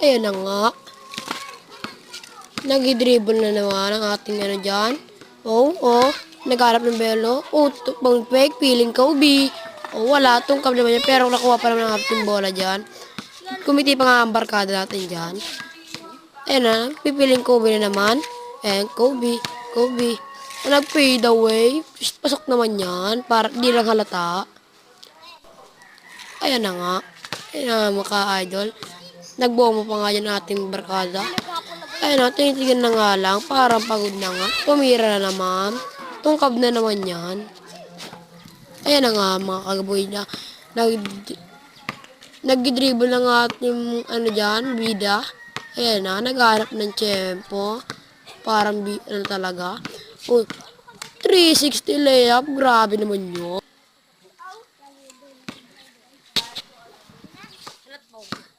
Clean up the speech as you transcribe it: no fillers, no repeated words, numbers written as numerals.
Ayan na nga. Nag-dribble na naman ang ating ano dyan. Nagharap ng belo. Tukbang fake, feeling Kobe. Wala. Tungkab naman yan. Pero nakuha pa naman ang ating bola dyan. Kumiti pa nga ang barkada natin dyan. Ayan na. Pipiling Kobe na naman. Ayan, Kobe. Nag-fade away. Pasok naman yan. Para di lang halata. Ayan na nga. Ayan na mga ka-idol. Nagbomo pa nga yan ating barkada. Ayun na, tinitigan na nga lang. Parang pagod na nga. Tumira na naman. Tungkab na naman yan. Ayan na nga mga kagaboy na. Nag-dribble na nga ating ano dyan, bida. Ayan na, naghanap ng tiyempo. Parang ano talaga. 360 layup. Grabe naman yun.